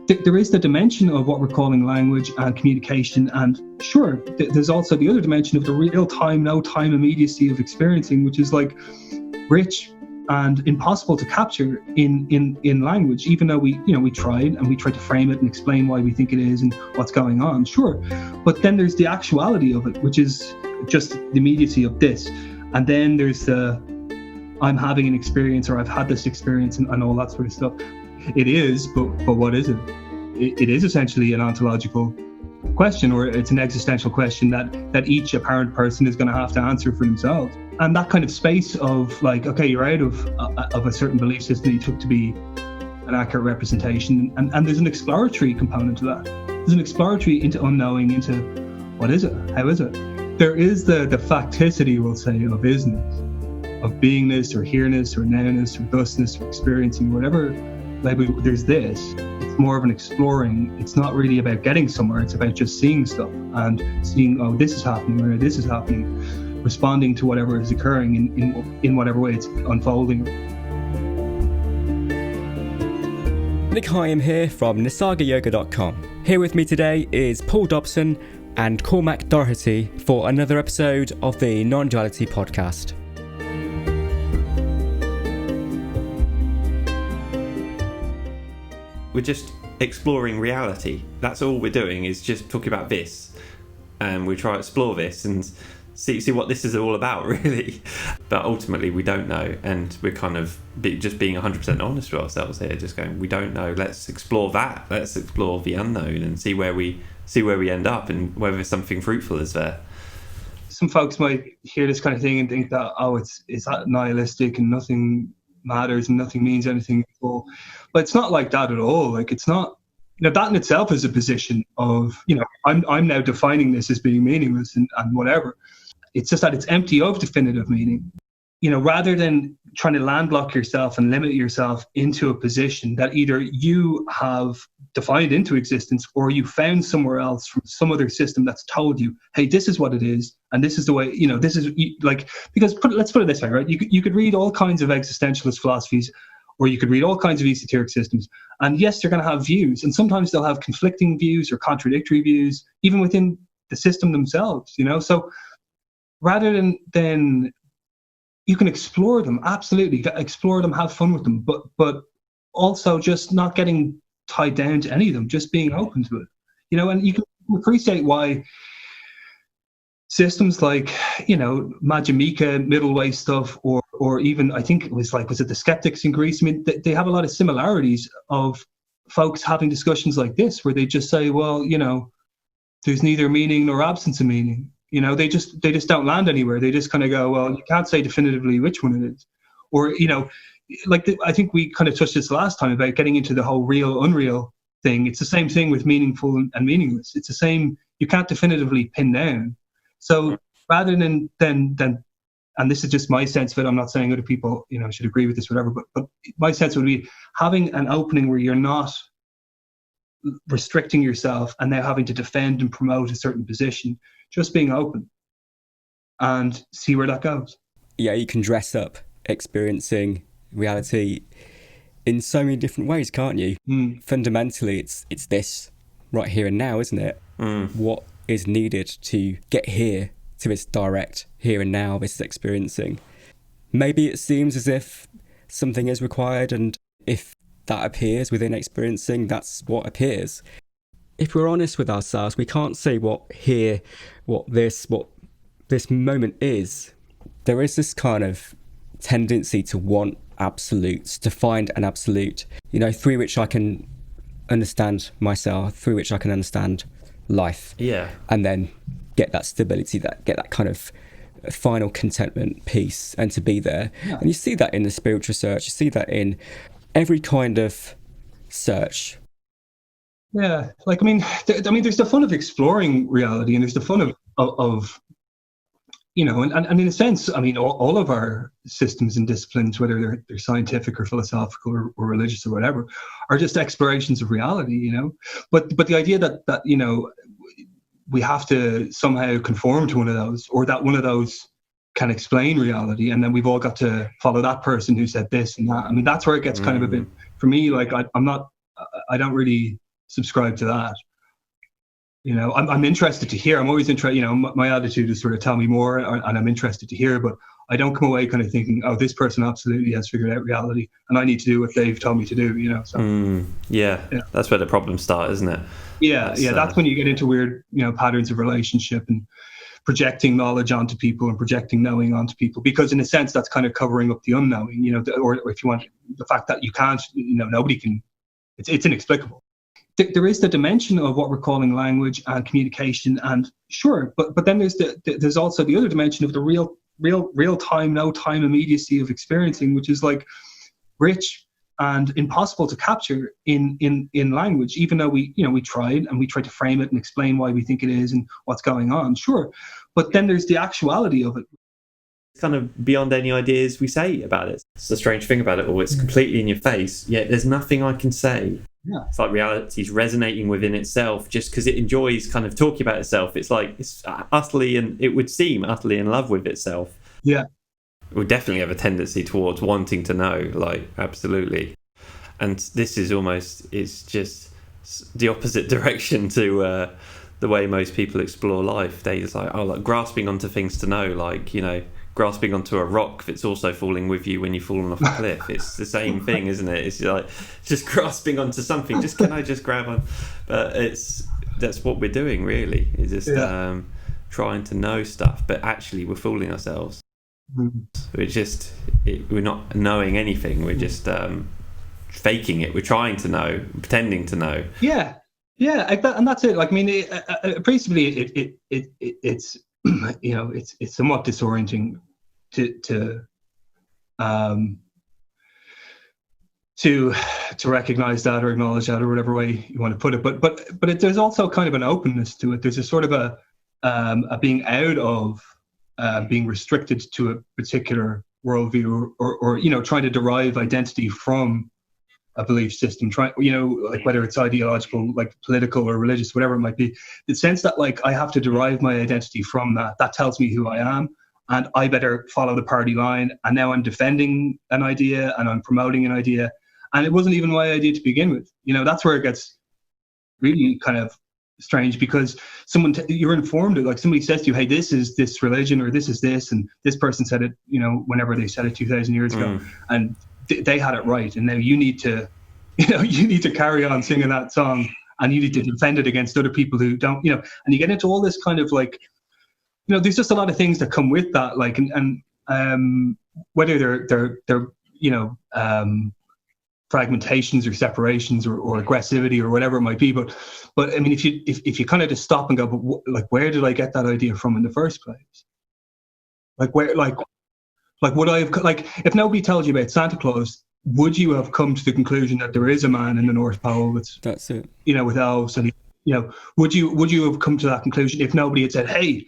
There is the dimension of what we're calling language and communication, and sure, there's also the other dimension of the real time, no time immediacy of experiencing, which is like rich and impossible to capture in language, even though we tried and we tried to frame it and explain why we think it is and what's going on, sure. But then there's the actuality of it, which is just the immediacy of this. And then there's the I'm having an experience, or I've had this experience, and all that sort of stuff. It is, but what is it? It is essentially an ontological question, or it's an existential question that each apparent person is going to have to answer for themselves. And that kind of space of like, okay, you're out of a certain belief system that you took to be an accurate representation, and there's an exploratory component to that. There's an exploratory into unknowing, into what is it? How is it? There is the facticity, we'll say, of isness, of beingness, or here-ness, or now-ness, or thusness, or experiencing, whatever. Like there's this. It's more of an exploring. It's not really about getting somewhere. It's about just seeing stuff and seeing, oh, this is happening, or this is happening, responding to whatever is occurring in whatever way it's unfolding. Nick Hyam here from nisargayoga.com. Here with me today is Paul Dobson and Cormac Doherty for another episode of the Nonduality podcast. We're just exploring reality. That's all we're doing, is just talking about this. And we try to explore this and see what this is all about, really. But ultimately, we don't know. And we're kind of just being 100% honest with ourselves here, just going, we don't know. Let's explore that. Let's explore the unknown and see where we end up and whether something fruitful is there. Some folks might hear this kind of thing and think that, oh, it's that nihilistic and nothing matters and nothing means anything at all. But it's not like that at all. Like, it's not, that in itself is a position of, I'm now defining this as being meaningless and whatever. It's just that it's empty of definitive meaning. Rather than trying to landlock yourself and limit yourself into a position that either you have defined into existence or you found somewhere else from some other system that's told you, hey, this is what it is, and this is the way, this is like, because let's put it this way, right? You could read all kinds of existentialist philosophies, or you could read all kinds of esoteric systems, and yes, they're going to have views, and sometimes they'll have conflicting views or contradictory views, even within the system themselves, So rather than you can explore them, absolutely, explore them, have fun with them, but also just not getting tied down to any of them, just being open to it, and you can appreciate why systems like, Majjhimika, middle way stuff, or even, I think was it the skeptics in Greece? I mean, they have a lot of similarities of folks having discussions like this, where they just say, well, there's neither meaning nor absence of meaning. They just don't land anywhere. They just kind of go, well, you can't say definitively which one it is. Or, I think we kind of touched this last time about getting into the whole real, unreal thing. It's the same thing with meaningful and meaningless. It's the same, you can't definitively pin down. So rather than, and this is just my sense of it, I'm not saying other people, should agree with this, whatever, but my sense would be having an opening where you're not restricting yourself and now having to defend and promote a certain position, just being open and see where that goes. Yeah, you can dress up experiencing reality in so many different ways, can't you? Fundamentally, it's this right here and now, isn't it? What is needed to get here to this direct here and now, this is experiencing. Maybe it seems as if something is required, and if that appears within experiencing, that's what appears. If we're honest with ourselves, we can't say what this moment is. There is this kind of tendency to want absolutes, to find an absolute, through which I can understand myself, through which I can understand life. Yeah. And then get that stability, get that kind of final contentment, peace, and to be there. Yeah. And you see that in the spiritual search, you see that in every kind of search. Yeah, there's the fun of exploring reality, and there's the fun of and in a sense, all of our systems and disciplines, whether they're scientific or philosophical or religious or whatever, are just explorations of reality, But the idea that we have to somehow conform to one of those, or that one of those can explain reality, and then we've all got to follow that person who said this and that. That's where it gets kind of a bit, for me, like I'm not I don't really subscribe to that. I'm interested to hear. I'm always interested. My attitude is sort of tell me more, and I'm interested to hear. But I don't come away kind of thinking, oh, this person absolutely has figured out reality, and I need to do what they've told me to do. So yeah, that's where the problems start, isn't it? That's when you get into weird, patterns of relationship and projecting knowledge onto people and projecting knowing onto people, because in a sense that's kind of covering up the unknowing, or if you want, the fact that you can't, nobody can. It's inexplicable. There is the dimension of what we're calling language and communication, and sure, but then there's also the other dimension of the real time, no time immediacy of experiencing, which is like rich and impossible to capture in language, even though we tried to frame it and explain why we think it is and what's going on, sure, but then there's the actuality of it. It's kind of beyond any ideas we say about it. It's the strange thing about it all. It's completely in your face, yet there's nothing I can say. Yeah. It's like reality is resonating within itself just because it enjoys kind of talking about itself. It's like it's utterly, and it would seem utterly in love with itself. Yeah. It would definitely have a tendency towards wanting to know, like, absolutely. And this is almost, it's just the opposite direction to the way most people explore life. They just like grasping onto things to know, like, grasping onto a rock that's also falling with you when you've fallen off a cliff. It's the same thing, isn't it? It's like just grasping onto something. Can I just grab on? But that's what we're doing, really. Is just trying to know stuff, but actually we're fooling ourselves. We're not knowing anything. We're just faking it. We're trying to know, pretending to know. Yeah, and that's it. Like, I mean, principally, it's it's somewhat disorienting to recognize that or acknowledge that, or whatever way you want to put it. But there's also kind of an openness to it. There's a sort of a being out of being restricted to a particular worldview, or trying to derive identity from a belief system, like whether it's ideological, like political or religious, whatever it might be. The sense that like I have to derive my identity from that tells me who I am, and I better follow the party line. And now I'm defending an idea and I'm promoting an idea, and it wasn't even my idea to begin with. That's where it gets really kind of strange, because you're informed of, like, somebody says to you, hey, this is this religion, or this is this, and this person said it, whenever they said it 2,000 years ago, and they had it right, and now you need to carry on singing that song, and you need to defend it against other people who don't, and you get into all this kind of like, there's just a lot of things that come with that, like, and whether they're fragmentations or separations or aggressivity or whatever it might be, but I mean, if you kind of just stop and go, but like, where did I get that idea from in the first place? Like, where, like would I have, like, if nobody told you about Santa Claus, would you have come to the conclusion that there is a man in the North Pole that's it, with elves, and would you have come to that conclusion if nobody had said, hey,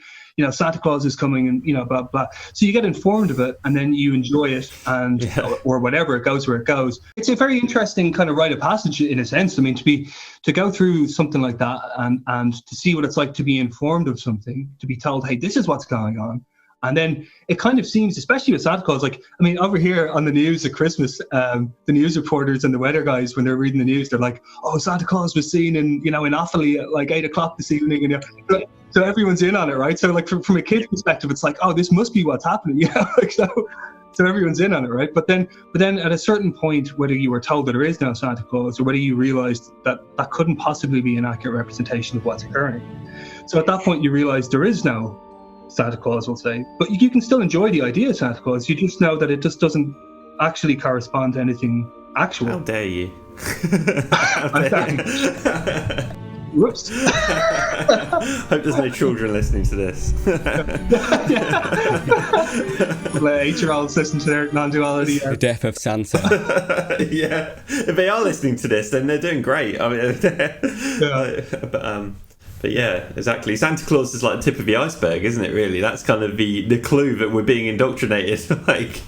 Santa Claus is coming, and blah blah. So you get informed of it, and then you enjoy it, and or whatever, it goes where it goes. It's a very interesting kind of rite of passage in a sense. I mean, to go through something like that, and to see what it's like to be informed of something, to be told, hey, this is what's going on. And then it kind of seems, especially with Santa Claus, like, I mean, over here on the news at Christmas, the news reporters and the weather guys, when they're reading the news, they're like, oh, Santa Claus was seen in Offaly at like 8 o'clock this evening. And so everyone's in on it, right? So like from a kid's perspective, it's like, oh, this must be what's happening, like, so everyone's in on it, right? But then at a certain point, whether you were told that there is no Santa Claus, or whether you realized that couldn't possibly be an accurate representation of what's occurring. So at that point, you realize there is no Santa Claus, will say, but you can still enjoy the idea of Santa Claus. You just know that it just doesn't actually correspond to anything actual. How dare you? Whoops. Hope there's no children listening to this. 8-year-olds listen to their non-duality. The death of Santa. Yeah, if they are listening to this, then they're doing great. I mean, but yeah, exactly. Santa Claus is like the tip of the iceberg, isn't it, really? That's kind of the clue that we're being indoctrinated, like,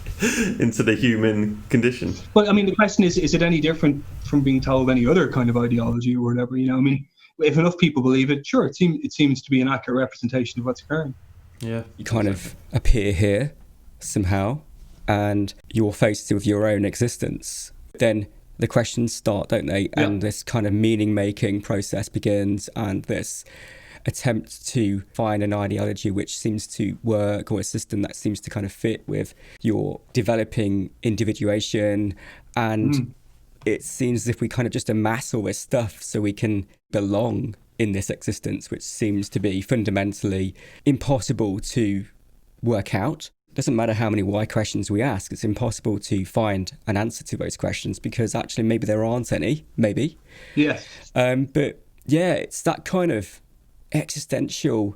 into the human condition. But I mean, the question is it any different from being told any other kind of ideology or whatever? I mean, if enough people believe it, sure, it seems to be an accurate representation of what's occurring. Yeah. You kind of appear here somehow, and you're faced with your own existence. Then the questions start, don't they? Yeah. And this kind of meaning-making process begins, and this attempt to find an ideology which seems to work, or a system that seems to kind of fit with your developing individuation. And it seems as if we kind of just amass all this stuff so we can belong in this existence, which seems to be fundamentally impossible to work out. Doesn't matter how many why questions we ask, it's impossible to find an answer to those questions, because actually maybe there aren't any, maybe. Yes. But yeah, it's that kind of existential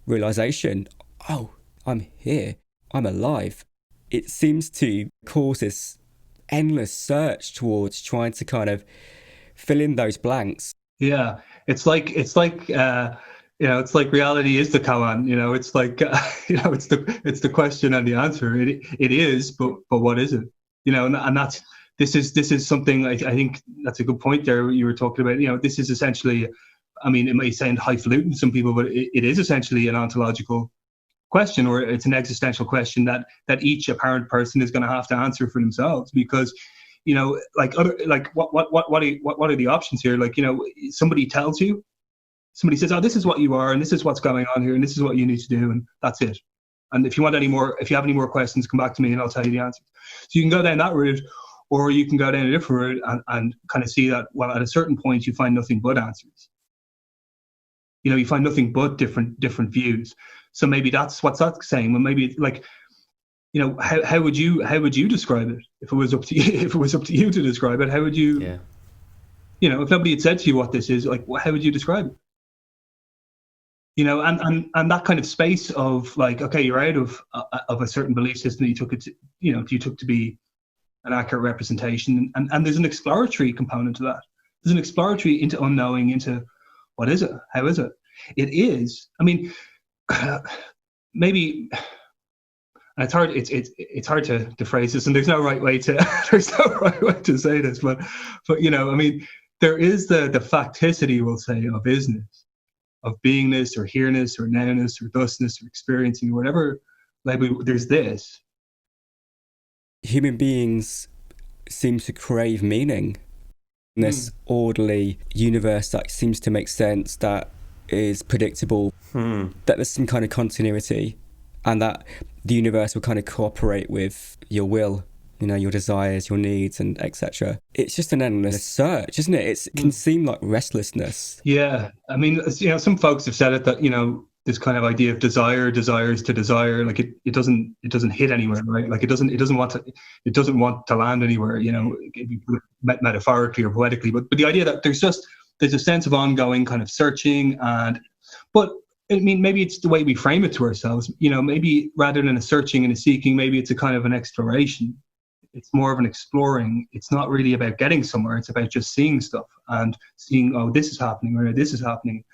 realization. Oh, I'm here. I'm alive. It seems to cause this endless search towards trying to kind of fill in those blanks. Yeah, it's like it's like reality is the koan. It's like it's the question and the answer. It is, but what is it? And that's this is something I think that's a good point there. You were talking about. This is essentially. I mean, it may sound highfalutin to some people, but it is essentially an ontological question, or it's an existential question that each apparent person is going to have to answer for themselves. Because, what are the options here? Like, somebody tells you, somebody says, "Oh, this is what you are, and this is what's going on here, and this is what you need to do," and that's it. And if you have any more questions, come back to me, and I'll tell you the answers. So you can go down that route, or you can go down a different route and kind of see that, well, at a certain point, you find nothing but answers. You find nothing but different views. So maybe that's what's that saying. Well, maybe like, how would you describe it if it was up to you? If it was up to you to describe it, how would you? Yeah. If nobody had said to you what this is, like, how would you describe it? And that kind of space of like, okay, you're out of a certain belief system that you took to be an accurate representation, and there's an exploratory component to that. There's an exploratory into unknowing, into what is it? How is it? It is. I mean, maybe it's hard. It's hard to phrase this, and there's no right way to say this. But I mean, there is the facticity, we'll say, of isness, of beingness, or here-ness, or now-ness, or thusness, or experiencing, or whatever. Like there's this. Human beings seem to crave meaning. This orderly universe that seems to make sense, that is predictable, that there's some kind of continuity, and that the universe will kind of cooperate with your will, your desires, your needs, and etc. It's just an endless search, isn't it? It can seem like restlessness. Yeah, I mean, some folks have said it that this kind of idea of desires to desire, like it doesn't hit anywhere, right? Like it doesn't want to land anywhere, metaphorically or poetically. But the idea that there's a sense of ongoing kind of searching, but I mean, maybe it's the way we frame it to ourselves. Maybe rather than a searching and a seeking, maybe it's a kind of an exploration. It's more of an exploring. It's not really about getting somewhere. It's about just seeing stuff and seeing, oh, this is happening, or this is happening.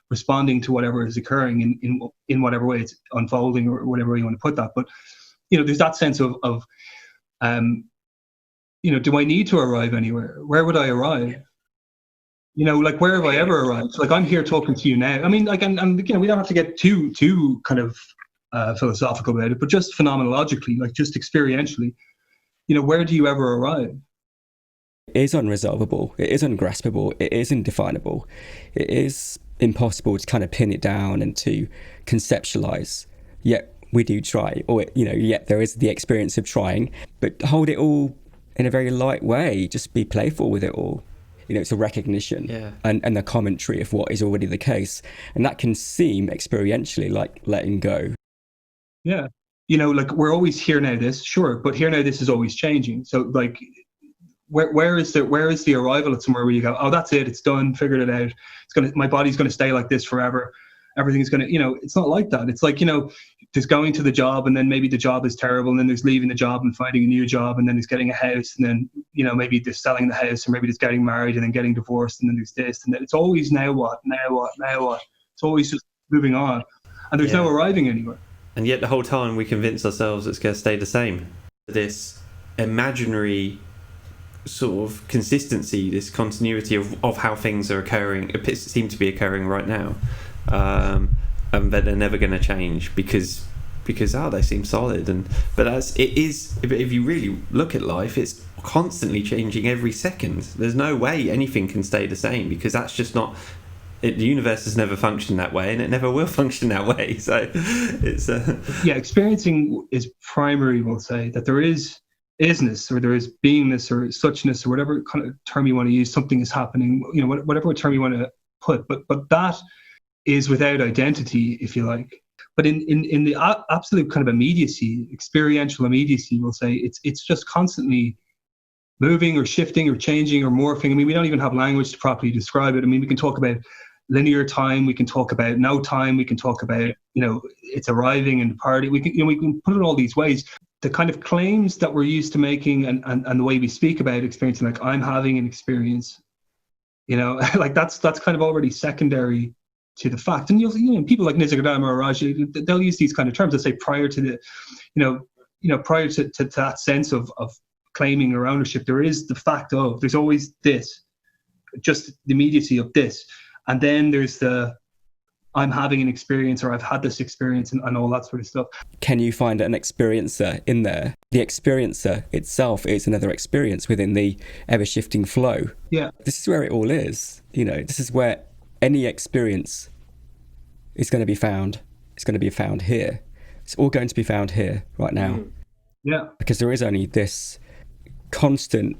Responding to whatever is occurring in whatever way it's unfolding, or whatever way you want to put that. But there's that sense of do I need to arrive anywhere? Where would I arrive? Like, where have I ever arrived? Like, I'm here talking to you now. I mean, like, and we don't have to get too kind of philosophical about it, but just phenomenologically, like just experientially, where do you ever arrive? It is unresolvable. It is ungraspable. It is indefinable. It is impossible to kind of pin it down and to conceptualize. Yet we do try, or yet there is the experience of trying, but hold it all in a very light way. Just be playful with it all. It's a recognition and the commentary of what is already the case, and that can seem experientially like letting go. Yeah, like we're always here now. This, sure, but here now this is always changing. So like, where is the arrival at somewhere where you go, oh, that's it, it's done, figured it out. My body's gonna stay like this forever. Everything's gonna, it's not like that. It's like, there's going to the job, and then maybe the job is terrible, and then there's leaving the job and finding a new job, and then there's getting a house, and then maybe there's selling the house, or maybe there's getting married and then getting divorced, and then there's this, and then it's always now what. It's always just moving on, and there's no arriving anywhere. And yet the whole time we convince ourselves it's going to stay the same. This imaginary sort of consistency, this continuity of how things are occurring, seem to be occurring right now, and that they're never going to change because they seem solid. But as it is, if you really look at life, it's constantly changing every second. There's no way anything can stay the same, because that's just not it. The universe has never functioned that way, and it never will function that way. So it's experiencing is primary. We'll say that there is isness, or there is beingness, or suchness, or whatever kind of term you want to use. Something is happening, whatever term you want to put, but that is without identity, if you like. But in the absolute kind of immediacy, experiential immediacy, we'll say it's just constantly moving or shifting or changing or morphing. I mean, we don't even have language to properly describe it. I mean, we can talk about linear time, we can talk about no time, we can talk about, it's arriving and departing. We can put it all these ways. The kind of claims that we're used to making and the way we speak about experiencing, like I'm having an experience, like that's kind of already secondary to the fact. And people like Nisargadatta Maharaj, they'll use these kind of terms. They'll say prior to the, prior to that sense of claiming or ownership, there is the fact of, there's always this, just the immediacy of this. And then there's the, I'm having an experience, or I've had this experience, and all that sort of stuff. Can you find an experiencer in there? The experiencer itself is another experience within the ever-shifting flow. Yeah. This is where it all is. This is where any experience is going to be found. It's going to be found here. It's all going to be found here right now. Yeah. Because there is only this constant,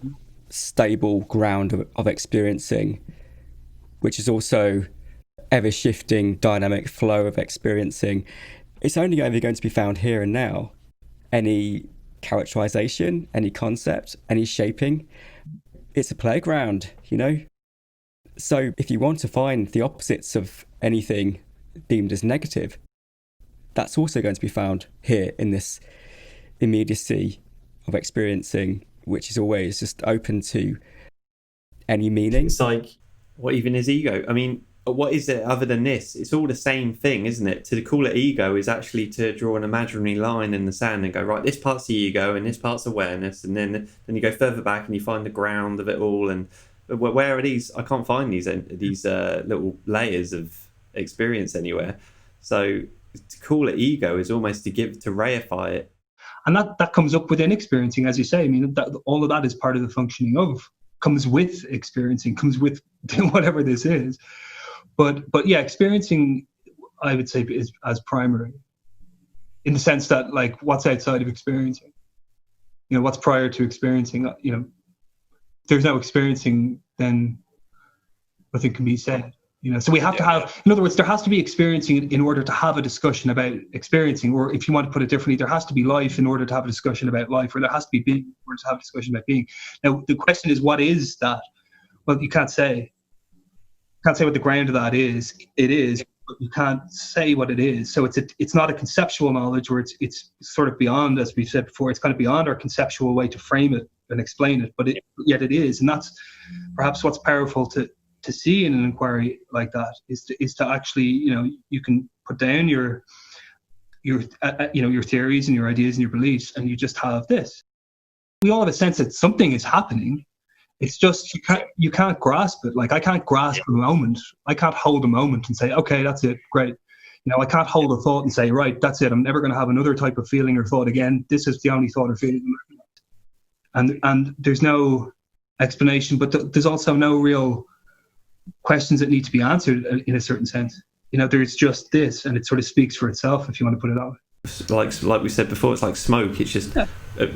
stable ground of experiencing, which is also ever-shifting, dynamic flow of experiencing. It's only ever going to be found here and now. Any characterization, any concept, any shaping, it's a playground, So if you want to find the opposites of anything deemed as negative, that's also going to be found here in this immediacy of experiencing, which is always just open to any meaning. It's like, what even is ego? I mean, what is it other than this? It's all the same thing, isn't it? To call it ego is actually to draw an imaginary line in the sand and go, right, this part's the ego and this part's awareness, and then you go further back and you find the ground of it all. And where are these? I can't find these little layers of experience anywhere. So to call it ego is almost to reify it. And that comes up within experiencing, as you say. I mean, all of that is part of the functioning of, comes with experiencing, comes with whatever this is. But yeah, experiencing, I would say, is as primary, in the sense that, like, what's outside of experiencing? What's prior to experiencing? If there's no experiencing, then nothing can be said. So we have to have, in other words, there has to be experiencing in order to have a discussion about experiencing, or if you want to put it differently, there has to be life in order to have a discussion about life, or there has to be being in order to have a discussion about being. Now, the question is, what is that? Well, you can't say. What the ground of that is. It is, but you can't say what it is. So it's not a conceptual knowledge, or it's sort of beyond, as we've said before, it's kind of beyond our conceptual way to frame it and explain it, but yet it is. And that's perhaps what's powerful to see in an inquiry like that, is to actually, you can put down your theories and your ideas and your beliefs, and you just have this. We all have a sense that something is happening. It's just you can't grasp it. Like, I can't grasp a moment. I can't hold a moment and say, okay, that's it, great. I can't hold a thought and say, right, that's it. I'm never going to have another type of feeling or thought again. This is the only thought or feeling. And there's no explanation, but there's also no real questions that need to be answered in a certain sense. There's just this, and it sort of speaks for itself, if you want to put it that way. Like we said before, it's like smoke. It's just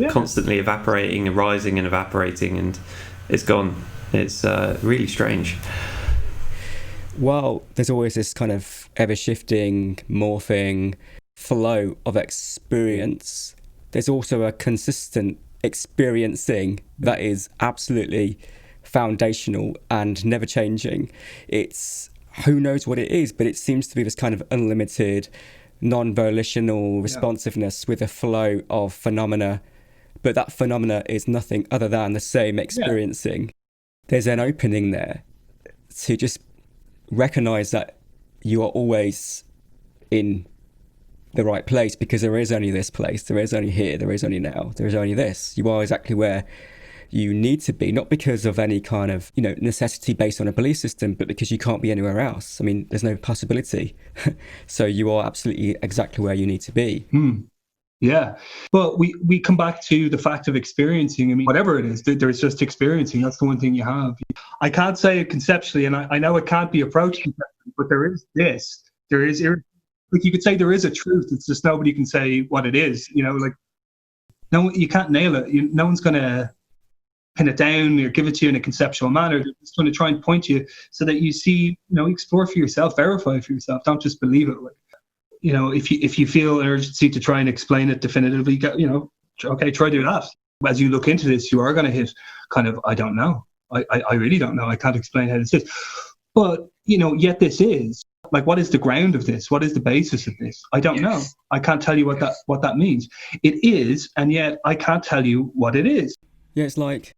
constantly evaporating and rising and evaporating, and it's gone. It's really strange. Well, there's always this kind of ever-shifting, morphing flow of experience. There's also a consistent experiencing that is absolutely foundational and never changing. It's, who knows what it is, but it seems to be this kind of unlimited, non-volitional responsiveness with a flow of phenomena. But that phenomena is nothing other than the same experiencing. There's an opening there to just recognize that you are always in the right place, because there is only this place, there is only here, there is only now, there is only this. You are exactly where you need to be, not because of any kind of, necessity based on a belief system, but because you can't be anywhere else. I mean, there's no possibility. So you are absolutely exactly where you need to be. Yeah. But we come back to the fact of experiencing. I mean, whatever it is, there's just experiencing. That's the one thing you have. I can't say it conceptually, and I know it can't be approached conceptually, but there is this. There is, like you could say there is a truth. It's just nobody can say what it is. You know, like, no, you can't nail it. No one's going to pin it down or give it to you in a conceptual manner. They're just going to try and point you so that you see, explore for yourself, verify for yourself. Don't just believe it. Like, if you feel an urgency to try and explain it definitively, okay, try to do that. As you look into this, you are going to hit kind of, I don't know. I really don't know. I can't explain how this is. But, yet this is. Like, what is the ground of this? What is the basis of this? I don't know. I can't tell you what that means. It is, and yet I can't tell you what it is. Yeah, it's like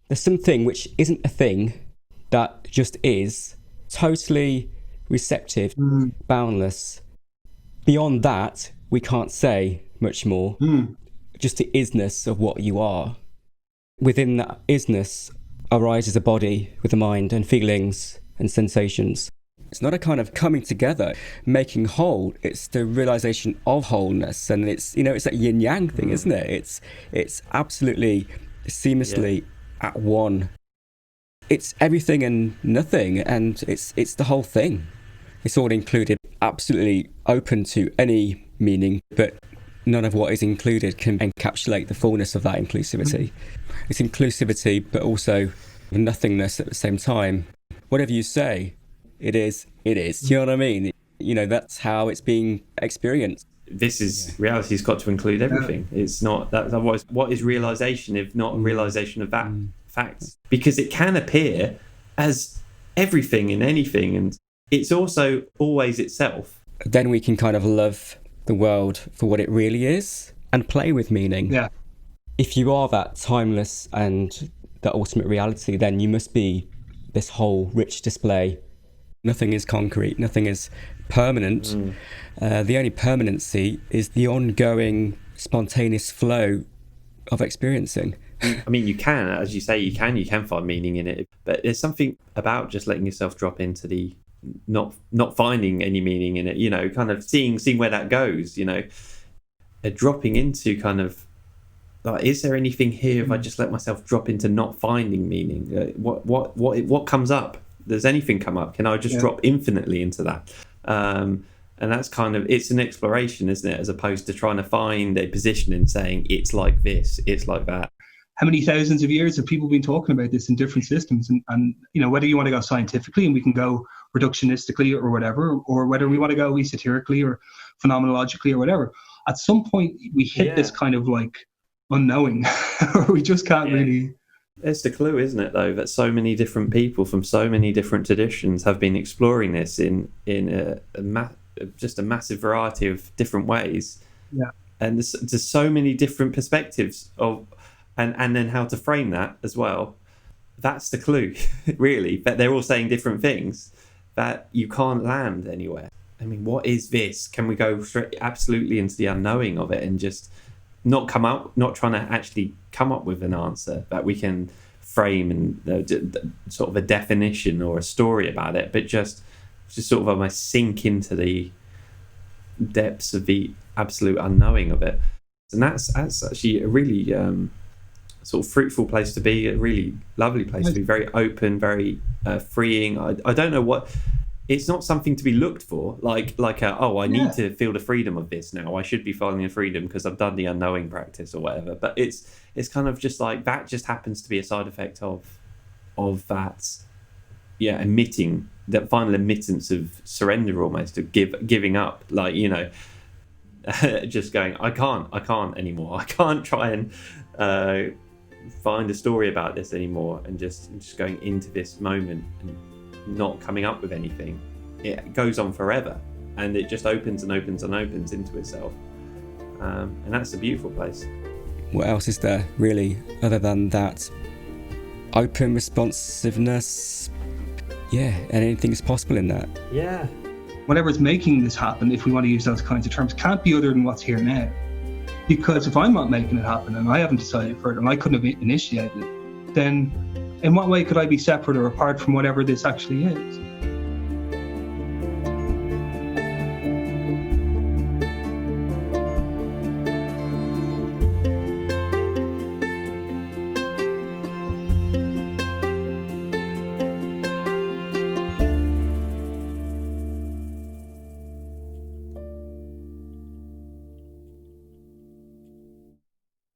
there's something which isn't a thing that just is, totally receptive, boundless. Beyond that, we can't say much more. Just the isness of what you are. Within that isness arises a body with a mind and feelings and sensations. It's not a kind of coming together, making whole. It's the realization of wholeness, and it's it's that yin yang thing, isn't it? It's absolutely seamlessly at one. It's everything and nothing, and it's the whole thing. It's all included, absolutely open to any meaning, but none of what is included can encapsulate the fullness of that inclusivity. It's inclusivity, but also nothingness at the same time. Whatever you say, it is. Do you know what I mean? That's how it's being experienced. This is reality's got to include everything. It's not that. Otherwise, what is realization if not a realization of that fact? Because it can appear as everything and anything, and it's also always itself. Then we can kind of love the world for what it really is and play with meaning. Yeah. If you are that timeless and the ultimate reality, then you must be this whole rich display. Nothing is concrete, nothing is permanent. The only permanency is the ongoing spontaneous flow of experiencing. I mean, you can, as you say, you can find meaning in it, but there's something about just letting yourself drop into the not finding any meaning in it, kind of seeing where that goes, dropping into kind of like, is there anything here if I just let myself drop into not finding meaning? What comes up? Does anything come up? Can I just drop infinitely into that? And that's kind of, it's an exploration, isn't it? As opposed to trying to find a position and saying it's like this, it's like that. How many thousands of years have people been talking about this in different systems? And whether you want to go scientifically and we can go reductionistically or whatever, or whether we want to go esoterically or phenomenologically or whatever, at some point we hit this kind of like unknowing, or we just can't really. It's the clue, isn't it, though, that so many different people from so many different traditions have been exploring this in just a massive variety of different ways. Yeah. And there's so many different perspectives of, and then how to frame that as well. That's the clue, really. That they're all saying different things, that you can't land anywhere. I mean, what is this? Can we go straight absolutely into the unknowing of it and just not trying to actually come up with an answer that we can frame and sort of a definition or a story about it, but just sort of almost sink into the depths of the absolute unknowing of it. And that's actually a really sort of fruitful place to be, a really lovely place to be, very open, very freeing. I don't know what. It's not something to be looked for, I need to feel the freedom of this now. I should be feeling the freedom because I've done the unknowing practice or whatever. But it's kind of just like that. Just happens to be a side effect of that, emitting that final admittance of surrender, almost of giving up. Just going, I can't anymore. I can't try and find a story about this anymore, and just going into this moment and not coming up with anything. It goes on forever, and it just opens and opens and opens into itself, and that's a beautiful place. What else is there really other than that open responsiveness? And anything is possible in that. Whatever's making this happen, if we want to use those kinds of terms, can't be other than what's here now, because if I'm not making it happen and I haven't decided for it and I couldn't have initiated it, then in what way could I be separate or apart from whatever this actually is?